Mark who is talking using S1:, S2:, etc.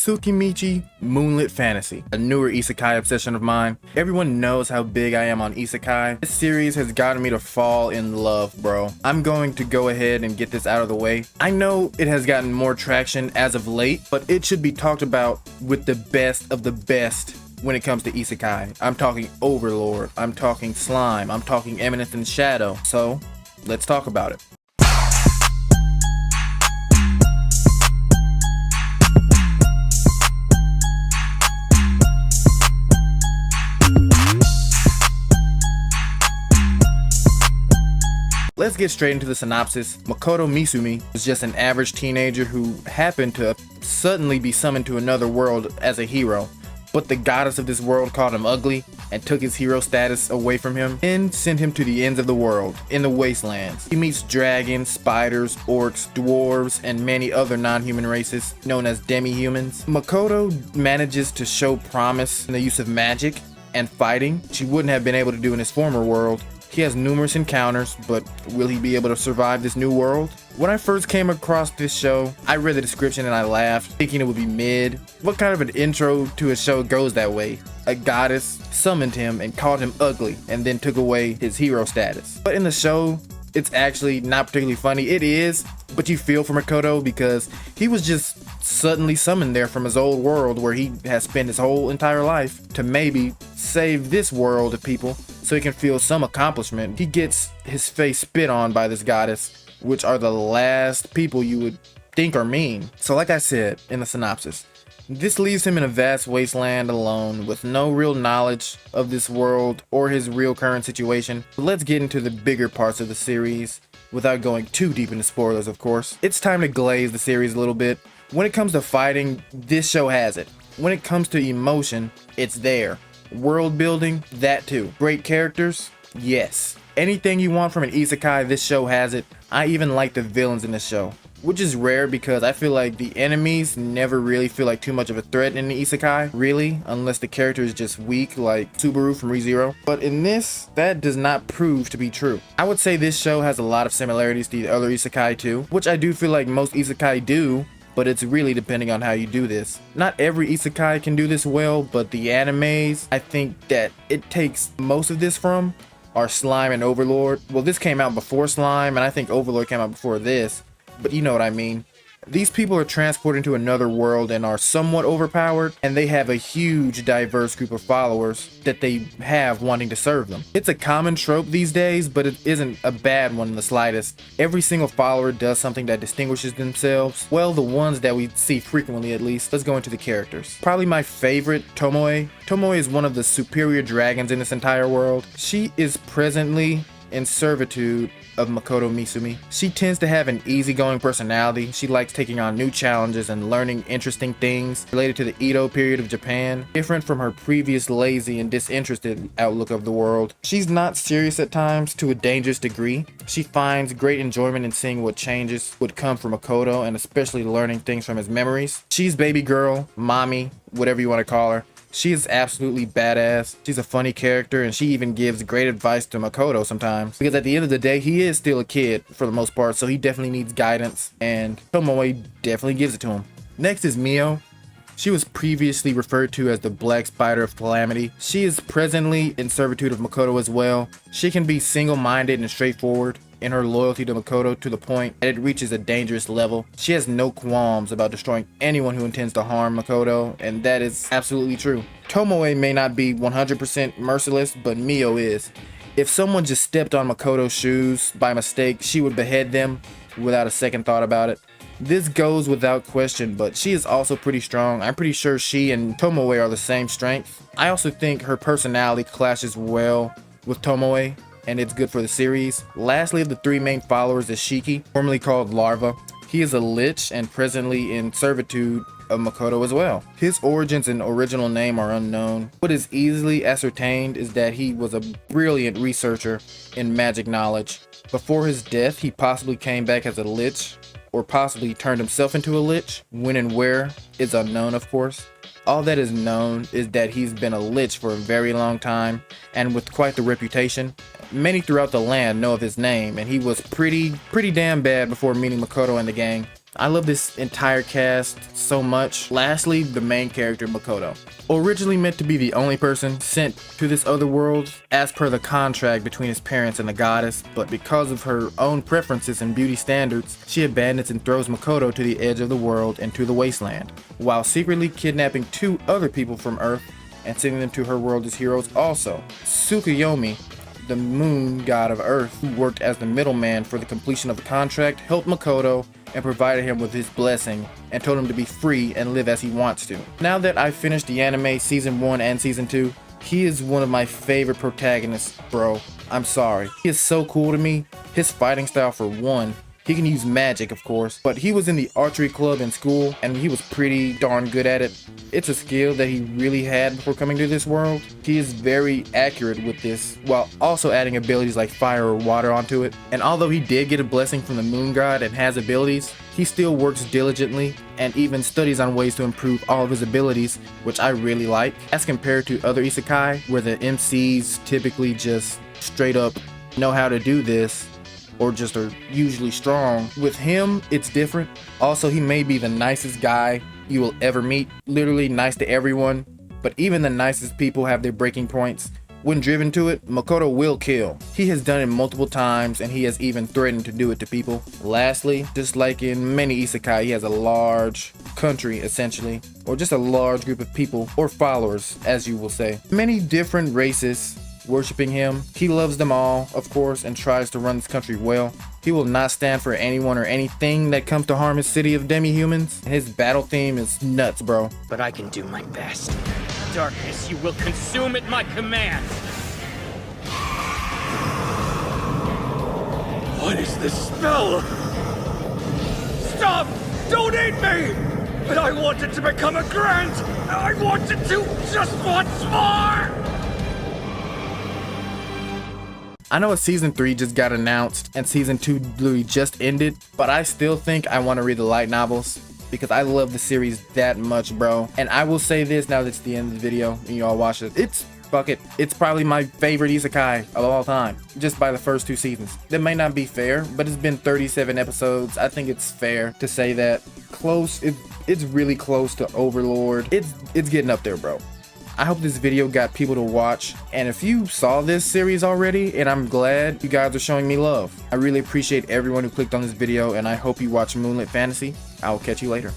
S1: Tsukimichi Moonlit Fantasy, a newer isekai obsession of mine. Everyone knows how big I am on isekai. This series has gotten me to fall in love, bro. I'm going to go ahead and get this out of the way. I know it has gotten more traction as of late, but it should be talked about with the best of the best when it comes to isekai. I'm talking Overlord, I'm talking Slime, I'm talking Eminence in Shadow. So, let's talk about it. Let's get straight into the synopsis. Makoto Misumi was just an average teenager who happened to suddenly be summoned to another world as a hero. But the goddess of this world called him ugly and took his hero status away from him and sent him to the ends of the world, in the wastelands. He meets dragons, spiders, orcs, dwarves, and many other non-human races known as demi-humans. Makoto manages to show promise in the use of magic and fighting she wouldn't have been able to do in his former world. He has numerous encounters, but will he be able to survive this new world? When I first came across this show, I read the description and I laughed, thinking it would be mid. What kind of an intro to a show goes that way? A goddess summoned him and called him ugly, and then took away his hero status. But in the show, it's actually not particularly funny. It is, but you feel for Makoto because he was just suddenly summoned there from his old world where he has spent his whole entire life to maybe save this world of people so he can feel some accomplishment. He gets his face spit on by this goddess, which are the last people you would think are mean. So like I said in the synopsis, this leaves him in a vast wasteland alone with no real knowledge of this world or his real current situation. But let's get into the bigger parts of the series without going too deep into spoilers, of course. It's time to glaze the series a little bit. When it comes to fighting, this show has it. When it comes to emotion, it's there. World building, that too. Great characters, yes. Anything you want from an isekai, this show has it. I even like the villains in this show, which is rare because I feel like the enemies never really feel like too much of a threat in the isekai, really, unless the character is just weak like Subaru from ReZero. But in this, that does not prove to be true. I would say this show has a lot of similarities to the other isekai too, which I do feel like most isekai do, but it's really depending on how you do this. Not every isekai can do this well, but the animes I think that it takes most of this from are Slime and Overlord. Well, this came out before Slime, and I think Overlord came out before this, but you know what I mean. These people are transported to another world and are somewhat overpowered, and they have a huge diverse group of followers that they have wanting to serve them. It's a common trope these days, but it isn't a bad one in the slightest. Every single follower does something that distinguishes themselves. Well, the ones that we see frequently at least. Let's go into the characters. Probably my favorite, Tomoe. Tomoe is one of the superior dragons in this entire world. She is presently in servitude of Makoto Misumi. She tends to have an easygoing personality. She likes taking on new challenges and learning interesting things related to the Edo period of Japan, different from her previous lazy and disinterested outlook of the world. She's not serious at times to a dangerous degree. She finds great enjoyment in seeing what changes would come from Makoto and especially learning things from his memories. She's baby girl, mommy, whatever you want to call her. She is absolutely badass. She's a funny character, and she even gives great advice to Makoto sometimes. Because at the end of the day, he is still a kid for the most part, so he definitely needs guidance, and Tomoe definitely gives it to him. Next is Mio. She was previously referred to as the Black Spider of Calamity. She is presently in servitude of Makoto as well. She can be single-minded and straightforward in her loyalty to Makoto to the point that it reaches a dangerous level. She has no qualms about destroying anyone who intends to harm Makoto, and that is absolutely true. Tomoe may not be 100% merciless, but Mio is. If someone just stepped on Makoto's shoes by mistake, she would behead them without a second thought about it. This goes without question, but she is also pretty strong. I'm pretty sure she and Tomoe are the same strength. I also think her personality clashes well with Tomoe, and it's good for the series. Lastly, of the three main followers is Shiki, formerly called Larva. He is a lich and presently in servitude of Makoto as well. His origins and original name are unknown. What is easily ascertained is that he was a brilliant researcher in magic knowledge. Before his death, he possibly came back as a lich, or possibly turned himself into a lich. When and where is unknown, of course. All that is known is that he's been a lich for a very long time and with quite the reputation. Many throughout the land know of his name, and he was pretty damn bad before meeting Makoto and the gang. I love this entire cast so much. Lastly, the main character, Makoto. Originally meant to be the only person sent to this other world as per the contract between his parents and the goddess, but because of her own preferences and beauty standards, she abandons and throws Makoto to the edge of the world and to the wasteland, while secretly kidnapping 2 other people from Earth and sending them to her world as heroes also. Tsukiyomi, the moon god of Earth, who worked as the middleman for the completion of the contract, helped Makoto and provided him with his blessing and told him to be free and live as he wants to. Now that I've finished the anime season 1 and season 2, he is one of my favorite protagonists, bro. I'm sorry. He is so cool to me. His fighting style, for one. He can use magic, of course, but he was in the archery club in school and he was pretty darn good at it. It's a skill that he really had before coming to this world. He is very accurate with this, while also adding abilities like fire or water onto it. And although he did get a blessing from the moon god and has abilities, he still works diligently and even studies on ways to improve all of his abilities, which I really like, as compared to other isekai where the MCs typically just straight up know how to do this or just are usually strong. With him, it's different. Also, he may be the nicest guy you will ever meet, literally nice to everyone, but even the nicest people have their breaking points. When driven to it, Makoto will kill. He has done it multiple times and he has even threatened to do it to people. Lastly, just like in many isekai, he has a large country essentially, or just a large group of people, or followers as you will say. Many different races worshiping him. He loves them all, of course, and tries to run this country well. He will not stand for anyone or anything that comes to harm his city of demi-humans. His battle theme is nuts, bro.
S2: But I can do my best. Darkness, you will consume at my command! What is this spell? Stop! Don't eat me! But I wanted to become a Grant! I wanted to just once more!
S1: I know a season 3 just got announced and season 2 literally just ended, but I still think I want to read the light novels because I love the series that much, bro. And I will say this now that it's the end of the video and you all watch it. It's probably my favorite isekai of all time, just by the first 2 seasons. That may not be fair, but it's been 37 episodes. I think it's fair to say that. Close, it's really close to Overlord. It's getting up there, bro. I hope this video got people to watch, and if you saw this series already, and I'm glad you guys are showing me love. I really appreciate everyone who clicked on this video, and I hope you watch Moonlit Fantasy. I will catch you later.